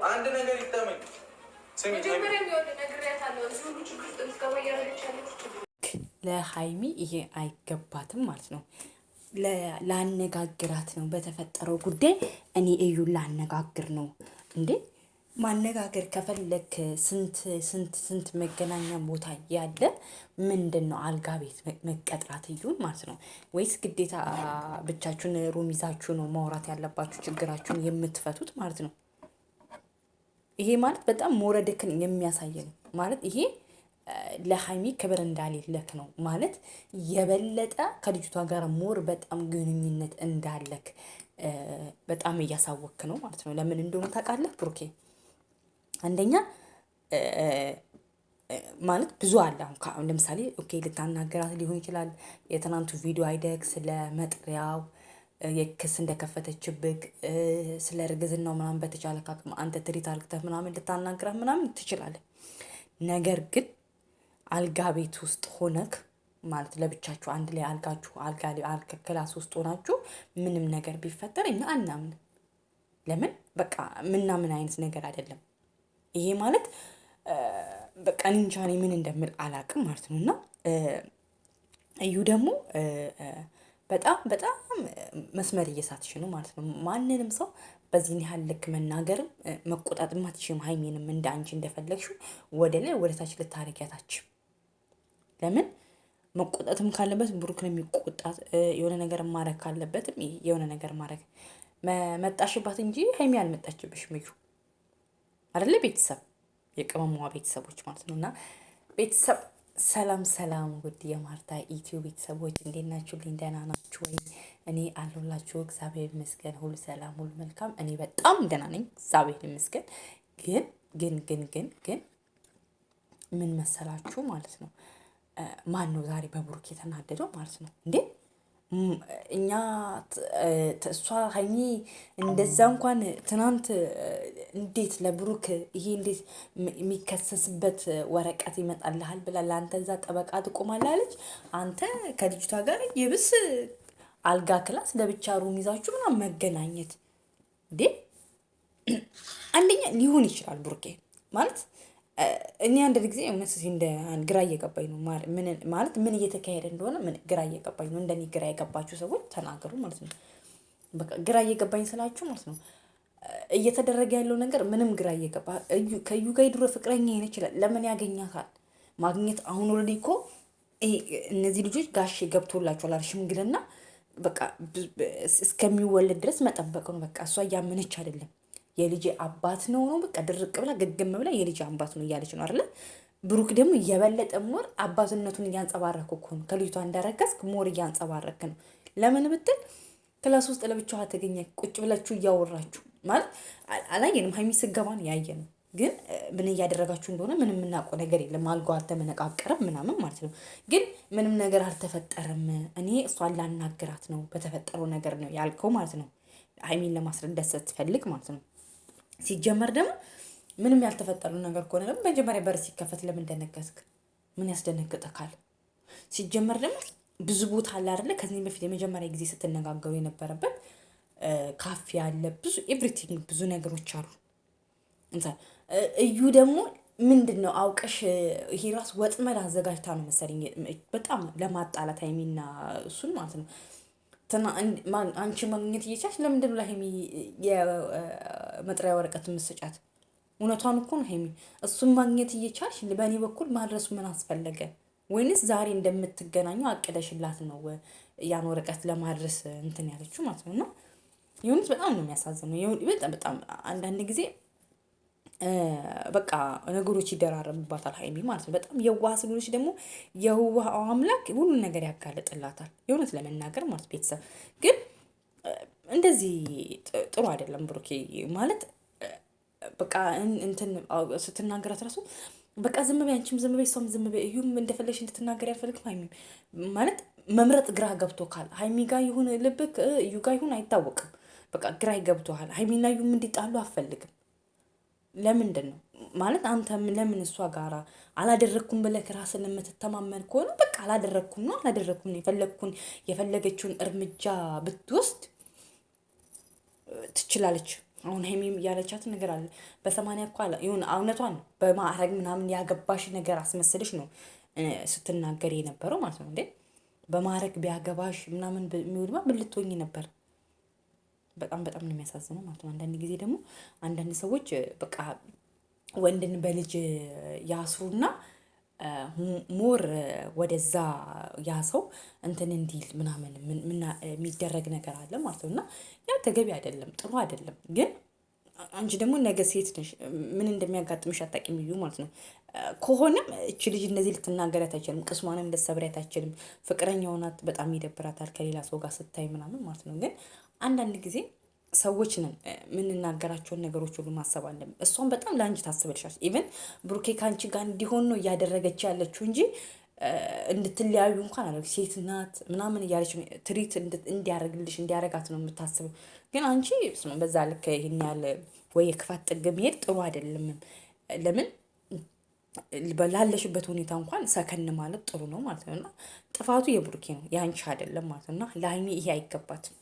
አንድ ነገር ይጠመኝ ለሀይሚ ይሄ አይገባትም ማለት ነው። ላነጋግራት ነው በተፈጠረው ጉዳይ። እኔ እዩን ላነጋግር ነው እንዴ። ማነጋገር ከፈለክ ስንት መገናኛ ቦታ ያለ ምንድን ነው አልጋ ቤት መቀጥራት እዩን ማለት ነው? ወይስ ግዴታ ብቻችሁን ሩም ይዛችሁ ነው ማውራት ያለባችሁ ችግራችሁን የምትፈቱት ማለት ነው? ይሄ ማለት በጣም መውረድክን የሚያሳይ ነው ማለት ይሄ ለሀይሚ ክብር እንዳሌለክ ነው ማለት የበለጠ ከልጅቷ ጋር ሞር በጣም ግንኙነት እንዳለክ በጣም እያሳወክ ነው ማለት ነው። ለምን እንደሆነ ታውቃለህ ብሩኬ? አንደኛ ማለት ብዙ አለ። አሁን ለምሳሌ ኦኬ ልታናገራት ሊሆን ይችላል። የትናንቱ ቪዲዮ አይደግ ስለ መጥሪያው የክስ እንደከፈተችብክ ስለ እርግዝናው ምናምን በተቻለ አቅም አንተ ትሪት አርግተህ ምናምን ልታናግራት ምናምን ትችላለህ። ነገር ግን አልጋ ቤት ውስጥ ሆነክ ማለት ለብቻችሁ አንድ ላይ አልጋችሁ አልጋ ክላስ ውስጥ ሆናችሁ ምንም ነገር ቢፈጠር እኛ አናምን። ለምን በቃ ምናምን አይነት ነገር አይደለም ይሄ ማለት በቃ እንጃ እኔ ምን እንደምል አላቅም ማለት ነው። እና እዩ ደግሞ በጣም መስመር እየሳትሽ ነው ማለት ነው። ማንንም ሰው በዚህን ያህል ልክ መናገርም መቆጣትም አትችይም። ሀይሜንም እንደ አንቺ እንደፈለግሽው ወደ ላይ ወደ ታች ልታረጊያታችሁ። ለምን መቆጣትም ካለበት ብሩክን የሚቆጣት የሆነ ነገር ማድረግ ካለበትም የሆነ ነገር ማድረግ መጣሽባት እንጂ ሀይሜ አልመጣችብሽም። እዩ አይደለ? ቤተሰብ የቅመሟ ቤተሰቦች ማለት ነው። እና ቤተሰብ ሰላም ውድ የማርታ ኢትዮ ቤተሰቦች እንዴት ናችሁ? ደህና ናችሁ ወይ? እኔ አለሁላችሁ። እግዚአብሔር ይመስገን፣ ሁሉ ሰላም፣ ሁሉ መልካም። እኔ በጣም ደህና ነኝ፣ እግዚአብሔር ይመስገን። ግን ምን መሰላችሁ ማለት ነው? ማን ነው ዛሬ በብሩክ የተናደደው ማለት ነው እንዴ? እኛ እሷ ሀይሚ እንደዛ እንኳን ትናንት እንዴት ለብሩክ ይሄ እንዴት የሚከሰስበት ወረቀት ይመጣልሃል ብላ ለአንተ እዛ ጠበቃ ትቆማለህ አለች። አንተ ከልጅቷ ጋር የብስ አልጋ ክላስ ለብቻ ሩም ይዛችሁ ምናምን መገናኘት እንዴ? አንደኛ ሊሆን ይችላል ብሩኬ ማለት እኔ አንድ ጊዜ እውነት እንደ ግራ እየገባኝ ነው ማለት ምን እየተካሄደ እንደሆነ ምን ግራ እየገባኝ ነው። እንደኔ ግራ የገባችሁ ሰዎች ተናገሩ ማለት ነው። በቃ ግራ እየገባኝ ስላችሁ ማለት ነው እየተደረገ ያለው ነገር ምንም ግራ እየገባ ከዩ ጋር ድሮ ፍቅረኛ ይሄን ይችላል። ለምን ያገኛታል ማግኘት አሁን ኦልሬዲ እኮ እነዚህ ልጆች ጋሼ ገብቶላቸዋል ሽምግልና በቃ እስከሚወለድ ድረስ መጠበቅ ነው። በቃ እሷ እያመነች አይደለም የልጅ አባት ነው በቃ ድርቅ ብላ ገገም ብላ የልጅ አባት ነው እያለች ነው አይደለ? ብሩክ ደግሞ እየበለጠ ሞር አባትነቱን እያንጸባረክ እኮ ነው። ከልጅቷ እንዳረከስክ ሞር እያንጸባረክ ነው። ለምን ብትል ክላስ ውስጥ ለብቻዋ ተገኘ ቁጭ ብላችሁ እያወራችሁ ማለት አላየንም። ሀይሚ ስገባን ያየነው ግን ምን እያደረጋችሁ እንደሆነ ምንም የምናውቀው ነገር የለም። አልጋው አልተመነቃቀረም ምናምን ማለት ነው። ግን ምንም ነገር አልተፈጠረም። እኔ እሷን ላናግራት ነው በተፈጠረው ነገር ነው ያልከው ማለት ነው። ሀይሚን ለማስረዳት ስትፈልግ ማለት ነው። ሲጀመር ደግሞ ምንም ያልተፈጠሩ ነገር ከሆነ ደግሞ መጀመሪያ በር ሲከፈት ለምን ደነገጥክ? ምን ያስደነግጠካል? ሲጀመር ደግሞ ብዙ ቦታ አለ አይደለ? ከዚህ በፊት የመጀመሪያ ጊዜ ስትነጋገሩ የነበረበት ካፌ አለ፣ ብዙ ኤቭሪቲንግ ብዙ ነገሮች አሉ። እዩ ደግሞ ምንድን ነው አውቀሽ ይሄ ራስ ወጥመድ አዘጋጅታ ነው መሰለኝ በጣም ለማጣላት ሀይሚና እሱን ማለት ነው። አንቺ ማግኘት እየቻልሽ ለምንድን ነው ለሀይሚ የመጥሪያ ወረቀት የምትሰጫት? እውነቷን እኮ ነው ሀይሚ። እሱን ማግኘት እየቻልሽ በእኔ በኩል ማድረሱ ምን አስፈለገ? ወይንስ ዛሬ እንደምትገናኙ አቅደሽላት ነው ያን ወረቀት ለማድረስ እንትን ያለችው ማለት ነው? እና የሆኑት በጣም ነው የሚያሳዝነው። በጣም አንዳንድ ጊዜ በቃ ነገሮች ይደራረቡባታል ሀይሚ ማለት ነው። በጣም የዋህ ስለሆነች ደግሞ የዋህ አምላክ ሁሉን ነገር ያጋልጥላታል። የእውነት ለመናገር ማለት ቤተሰብ ግን እንደዚህ ጥሩ አይደለም። ብሩኬ ማለት በቃ እንትን ስትናገራት ራሱ በቃ ዝም በይ፣ አንቺም ዝም በይ፣ እሷም ዝም በይ። እዩም እንደፈለግሽ እንድትናገር ያልፈልግም። ሀይሚ ማለት መምረጥ ግራ ገብቶካል። ሀይሚ ጋር ይሁን ልብክ እዩ ጋር ይሁን አይታወቅም። በቃ ግራ ይገብቶሃል። ሀይሚና እዩም እንዲጣሉ አፈልግም። ለምንድን ነው ማለት አንተም ለምን እሷ ጋራ አላደረኩም ብለህ ራስን የምትተማመን ከሆነ በቃ አላደረኩም ነው የፈለገችውን እርምጃ ብትወስድ ትችላለች። አሁን ሀይሚም ያለቻትን ነገር አለ በ80 እኮ አለ ይሁን እውነቷን በማዕረግ ምናምን ያገባሽ ነገር አስመስልሽ ነው ስትናገር የነበረው ማለት ነው እንዴ። በማዕረግ ቢያገባሽ ምናምን የሚውልማ ምን ልትሆኚ ነበር? በጣም በጣም ነው የሚያሳዝነው ማለት ነው። አንዳንድ ጊዜ ደግሞ አንዳንድ ሰዎች በቃ ወንድን በልጅ ያስሩና ሞር ወደዛ ያ ሰው እንትን እንዲል ምናምን የሚደረግ ነገር አለ ማለት ነው። እና ያ ተገቢ አይደለም፣ ጥሩ አይደለም። ግን አንቺ ደግሞ ነገ ሴት ነሽ፣ ምን እንደሚያጋጥምሽ አታውቂም ብዩ ማለት ነው። ከሆነም እቺ ልጅ እንደዚህ ልትናገሪያት አይችልም፣ ቅስሟንም ልትሰብሪያት አይችልም። ፍቅረኛው ናት፣ በጣም ይደብራታል ከሌላ ሰው ጋር ስታይ ምናምን ማለት ነው። ግን አንዳንድ ጊዜ ሰዎች ነን የምንናገራቸውን ነገሮች ሁሉ ማሰብ አለብን። እሷን በጣም ለአንቺ ታስብልሻል። ኢቨን ብሩኬ ከአንቺ ጋር እንዲሆን ነው እያደረገች ያለችው እንጂ እንድትለያዩ እንኳን አለ ሴት ናት ምናምን እያለች ትሪት እንዲያደርግልሽ እንዲያደርጋት ነው የምታስበው። ግን አንቺ በዛ ልክ ይሄን ያህል ወይ የክፋት ጥግ መሄድ ጥሩ አይደለም። ለምን ላለሽበት ሁኔታ እንኳን ሰከን ማለት ጥሩ ነው ማለት ነው። እና ጥፋቱ የብሩኬ ነው የአንቺ አይደለም ማለት ነው። እና ለሀይሚ ይሄ አይገባትም።